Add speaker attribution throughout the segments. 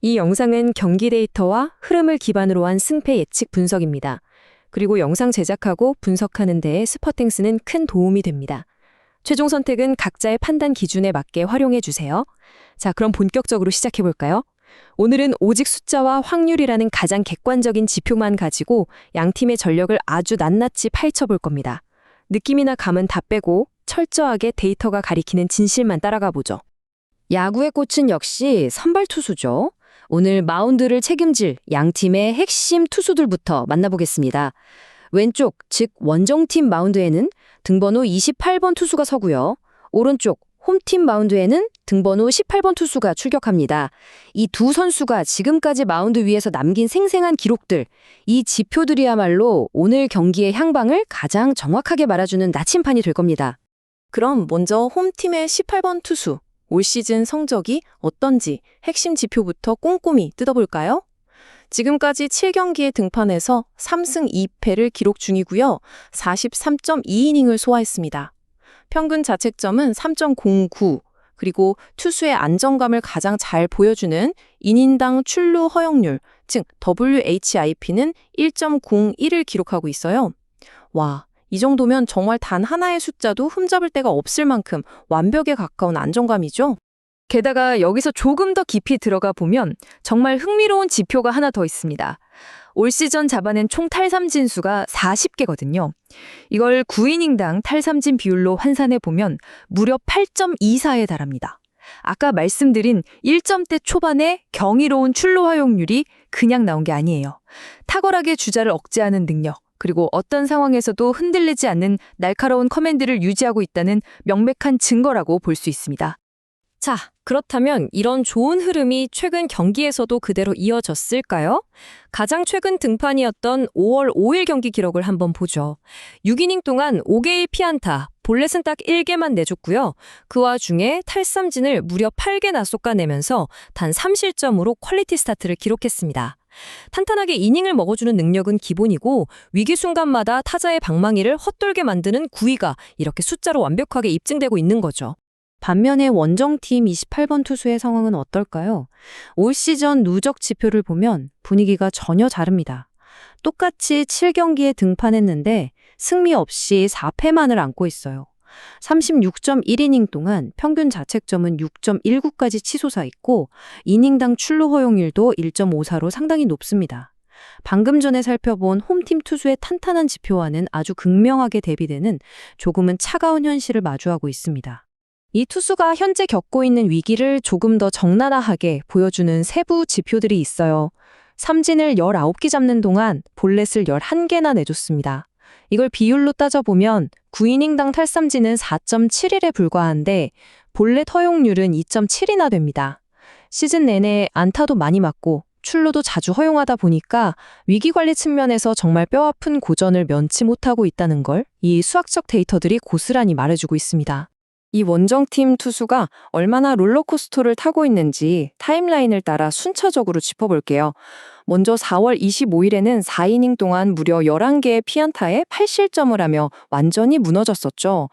Speaker 1: 이 영상은 경기 데이터와 흐름을 기반으로 한 승패 예측 분석입니다. 그리고 영상 제작하고 분석하는 데에 스포땡스는 큰 도움이 됩니다. 최종 선택은 각자의 판단 기준에 맞게 활용해 주세요. 자, 그럼 본격적으로 시작해 볼까요? 오늘은 오직 숫자와 확률이라는 가장 객관적인 지표만 가지고 양 팀의 전력을 아주 낱낱이 파헤쳐 볼 겁니다. 느낌이나 감은 다 빼고 철저하게 데이터가 가리키는 진실만 따라가 보죠. 야구의 꽃은 역시 선발 투수죠. 오늘 마운드를 책임질 양 팀의 핵심 투수들부터 만나보겠습니다. 왼쪽, 즉 원정팀 마운드에는 등번호 28번 투수가 서고요. 오른쪽, 홈팀 마운드에는 등번호 18번 투수가 출격합니다. 이 두 선수가 지금까지 마운드 위에서 남긴 생생한 기록들, 이 지표들이야말로 오늘 경기의 향방을 가장 정확하게 말아주는 나침판이 될 겁니다.
Speaker 2: 그럼 먼저 홈팀의 18번 투수, 올 시즌 성적이 어떤지 핵심 지표부터 꼼꼼히 뜯어볼까요? 지금까지 7경기에 등판해서 3승 2패를 기록 중이고요. 43.2이닝을 소화했습니다. 평균 자책점은 3.09, 그리고 투수의 안정감을 가장 잘 보여주는 이닝당 출루 허용률, 즉 WHIP는 1.01을 기록하고 있어요. 와, 이 정도면 정말 단 하나의 숫자도 흠잡을 데가 없을 만큼 완벽에 가까운 안정감이죠?
Speaker 1: 게다가 여기서 조금 더 깊이 들어가 보면 정말 흥미로운 지표가 하나 더 있습니다. 올 시즌 잡아낸 총 탈삼진 수가 40개거든요. 이걸 9이닝당 탈삼진 비율로 환산해 보면 무려 8.24에 달합니다. 아까 말씀드린 1점대 초반의 경이로운 출루 허용률이 그냥 나온 게 아니에요. 탁월하게 주자를 억제하는 능력, 그리고 어떤 상황에서도 흔들리지 않는 날카로운 커맨드를 유지하고 있다는 명백한 증거라고 볼 수 있습니다. 자, 그렇다면 이런 좋은 흐름이 최근 경기에서도 그대로 이어졌을까요? 가장 최근 등판이었던 5월 5일 경기 기록을 한번 보죠. 6이닝 동안 5개의 피안타, 볼넷은 딱 1개만 내줬고요. 그 와중에 탈삼진을 무려 8개나 쏟아내면서 단 3실점으로 퀄리티 스타트를 기록했습니다. 탄탄하게 이닝을 먹어주는 능력은 기본이고 위기 순간마다 타자의 방망이를 헛돌게 만드는 구위가 이렇게 숫자로 완벽하게 입증되고 있는 거죠.
Speaker 2: 반면에 원정팀 28번 투수의 상황은 어떨까요? 올 시즌 누적 지표를 보면 분위기가 전혀 다릅니다. 똑같이 7경기에 등판했는데 승리 없이 4패만을 안고 있어요. 36.1이닝 동안 평균 자책점은 6.19까지 치솟아 있고 이닝당 출루 허용률도 1.54로 상당히 높습니다. 방금 전에 살펴본 홈팀 투수의 탄탄한 지표와는 아주 극명하게 대비되는 조금은 차가운 현실을 마주하고 있습니다. 이 투수가 현재 겪고 있는 위기를 조금 더 적나라하게 보여주는 세부 지표들이 있어요. 삼진을 19개 잡는 동안 볼넷을 11개나 내줬습니다. 이걸 비율로 따져보면 9이닝당 탈삼진은 4.71에 불과한데 볼넷 허용률은 2.7이나 됩니다. 시즌 내내 안타도 많이 맞고 출루도 자주 허용하다 보니까 위기관리 측면에서 정말 뼈아픈 고전을 면치 못하고 있다는 걸 이 수학적 데이터들이 고스란히 말해주고 있습니다. 이 원정팀 투수가 얼마나 롤러코스터를 타고 있는지 타임라인을 따라 순차적으로 짚어볼게요. 먼저 4월 25일에는 4이닝 동안 무려 11개의 피안타에 8실점을 하며 완전히 무너졌었죠.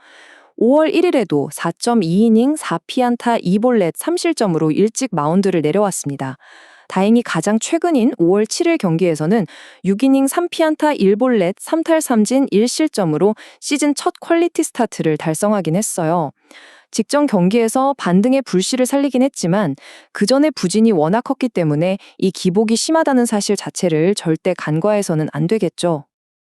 Speaker 2: 5월 1일에도 4.2이닝 4피안타 2볼넷 3실점으로 일찍 마운드를 내려왔습니다. 다행히 가장 최근인 5월 7일 경기에서는 6이닝 3피안타 1볼넷 3탈삼진 1실점으로 시즌 첫 퀄리티 스타트를 달성하긴 했어요. 직전 경기에서 반등의 불씨를 살리긴 했지만 그 전의 부진이 워낙 컸기 때문에 이 기복이 심하다는 사실 자체를 절대 간과해서는 안 되겠죠.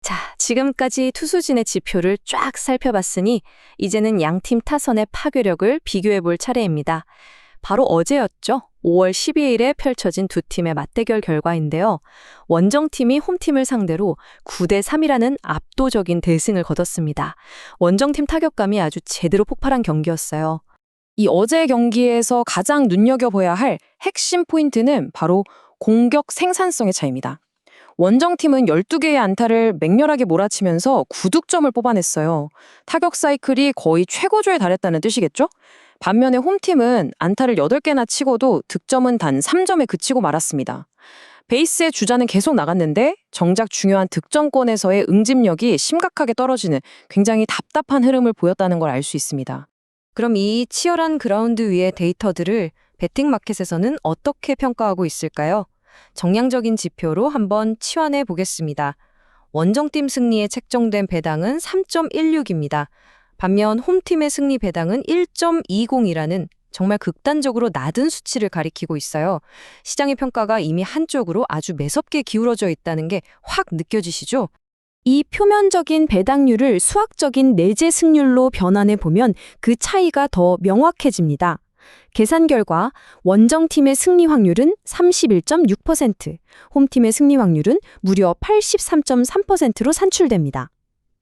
Speaker 2: 자, 지금까지 투수진의 지표를 쫙 살펴봤으니 이제는 양팀 타선의 파괴력을 비교해볼 차례입니다. 바로 어제였죠. 5월 12일에 펼쳐진 두 팀의 맞대결 결과인데요. 원정팀이 홈팀을 상대로 9대3이라는 압도적인 대승을 거뒀습니다. 원정팀 타격감이 아주 제대로 폭발한 경기였어요. 이 어제 경기에서 가장 눈여겨봐야 할 핵심 포인트는 바로 공격 생산성의 차이입니다. 원정팀은 12개의 안타를 맹렬하게 몰아치면서 9득점을 뽑아냈어요. 타격 사이클이 거의 최고조에 달했다는 뜻이겠죠? 반면에 홈팀은 안타를 8개나 치고도 득점은 단 3점에 그치고 말았습니다. 베이스의 주자는 계속 나갔는데 정작 중요한 득점권에서의 응집력이 심각하게 떨어지는 굉장히 답답한 흐름을 보였다는 걸 알 수 있습니다. 그럼 이 치열한 그라운드 위의 데이터들을 배팅마켓에서는 어떻게 평가하고 있을까요? 정량적인 지표로 한번 치환해 보겠습니다. 원정팀 승리에 책정된 배당은 3.16입니다. 반면 홈팀의 승리 배당은 1.20이라는 정말 극단적으로 낮은 수치를 가리키고 있어요. 시장의 평가가 이미 한쪽으로 아주 매섭게 기울어져 있다는 게 확 느껴지시죠? 이 표면적인 배당률을 수학적인 내재 승률로 변환해 보면 그 차이가 더 명확해집니다. 계산 결과 원정팀의 승리 확률은 31.6%, 홈팀의 승리 확률은 무려 83.3%로 산출됩니다.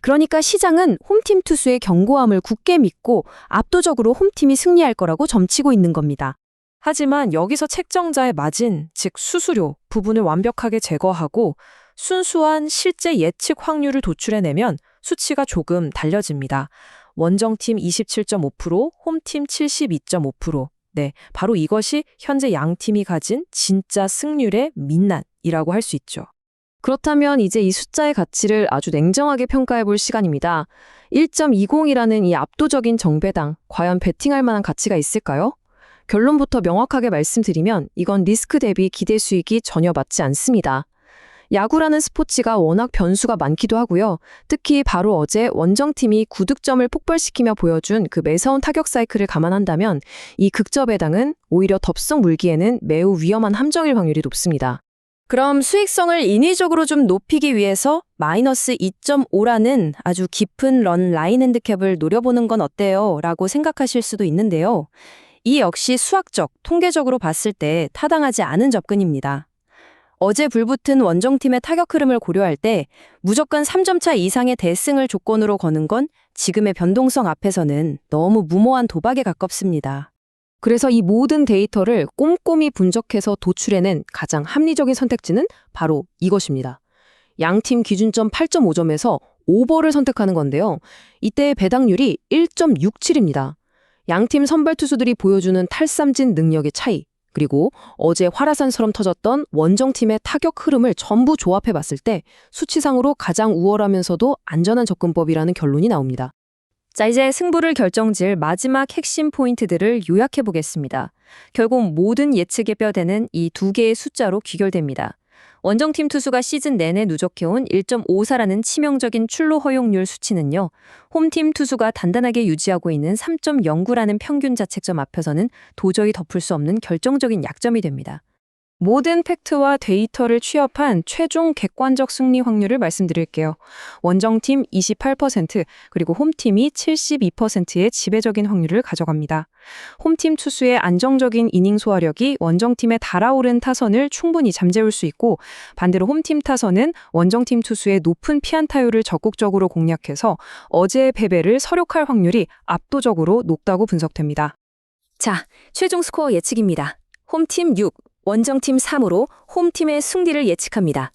Speaker 2: 그러니까 시장은 홈팀 투수의 견고함을 굳게 믿고 압도적으로 홈팀이 승리할 거라고 점치고 있는 겁니다.
Speaker 1: 하지만 여기서 책정자의 마진, 즉 수수료 부분을 완벽하게 제거하고 순수한 실제 예측 확률을 도출해내면 수치가 조금 달라집니다. 원정팀 27.5%, 홈팀 72.5%. 네, 바로 이것이 현재 양 팀이 가진 진짜 승률의 민낯이라고 할 수 있죠. 그렇다면 이제 이 숫자의 가치를 아주 냉정하게 평가해 볼 시간입니다. 1.20이라는 이 압도적인 정배당, 과연 베팅할 만한 가치가 있을까요? 결론부터 명확하게 말씀드리면 이건 리스크 대비 기대 수익이 전혀 맞지 않습니다. 야구라는 스포츠가 워낙 변수가 많기도 하고요. 특히 바로 어제 원정팀이 9득점을 폭발시키며 보여준 그 매서운 타격 사이클을 감안한다면 이 극저 배당은 오히려 덥석 물기에는 매우 위험한 함정일 확률이 높습니다. 그럼 수익성을 인위적으로 좀 높이기 위해서 마이너스 2.5라는 아주 깊은 런 라인 핸디캡을 노려보는 건 어때요? 라고 생각하실 수도 있는데요. 이 역시 수학적, 통계적으로 봤을 때 타당하지 않은 접근입니다. 어제 불붙은 원정팀의 타격 흐름을 고려할 때 무조건 3점차 이상의 대승을 조건으로 거는 건 지금의 변동성 앞에서는 너무 무모한 도박에 가깝습니다. 그래서 이 모든 데이터를 꼼꼼히 분석해서 도출해낸 가장 합리적인 선택지는 바로 이것입니다. 양팀 기준점 8.5점에서 오버를 선택하는 건데요. 이때의 배당률이 1.67입니다. 양팀 선발 투수들이 보여주는 탈삼진 능력의 차이, 그리고 어제 화라산처럼 터졌던 원정팀의 타격 흐름을 전부 조합해 봤을 때 수치상으로 가장 우월하면서도 안전한 접근법이라는 결론이 나옵니다. 자, 이제 승부를 결정질 마지막 핵심 포인트들을 요약해 보겠습니다. 결국 모든 예측의 뼈대는 이 두 개의 숫자로 귀결됩니다. 원정팀 투수가 시즌 내내 누적해온 1.54라는 치명적인 출루 허용률 수치는요. 홈팀 투수가 단단하게 유지하고 있는 3.09라는 평균 자책점 앞에서는 도저히 덮을 수 없는 결정적인 약점이 됩니다. 모든 팩트와 데이터를 취합한 최종 객관적 승리 확률을 말씀드릴게요. 원정팀 28%, 그리고 홈팀이 72%의 지배적인 확률을 가져갑니다. 홈팀 투수의 안정적인 이닝 소화력이 원정팀의 달아오른 타선을 충분히 잠재울 수 있고, 반대로 홈팀 타선은 원정팀 투수의 높은 피안타율을 적극적으로 공략해서 어제의 패배를 서력할 확률이 압도적으로 높다고 분석됩니다. 자, 최종 스코어 예측입니다. 홈팀 6, 원정팀 3으로 홈팀의 승리를 예측합니다.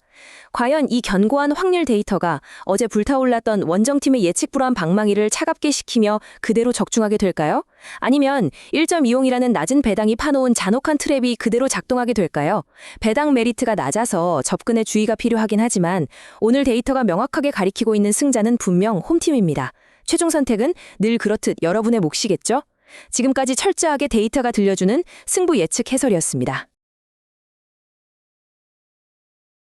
Speaker 1: 과연 이 견고한 확률 데이터가 어제 불타올랐던 원정팀의 예측 불안 방망이를 차갑게 식히며 그대로 적중하게 될까요? 아니면 1.20이라는 낮은 배당이 파놓은 잔혹한 트랩이 그대로 작동하게 될까요? 배당 메리트가 낮아서 접근에 주의가 필요하긴 하지만 오늘 데이터가 명확하게 가리키고 있는 승자는 분명 홈팀입니다. 최종 선택은 늘 그렇듯 여러분의 몫이겠죠? 지금까지 철저하게 데이터가 들려주는 승부 예측 해설이었습니다.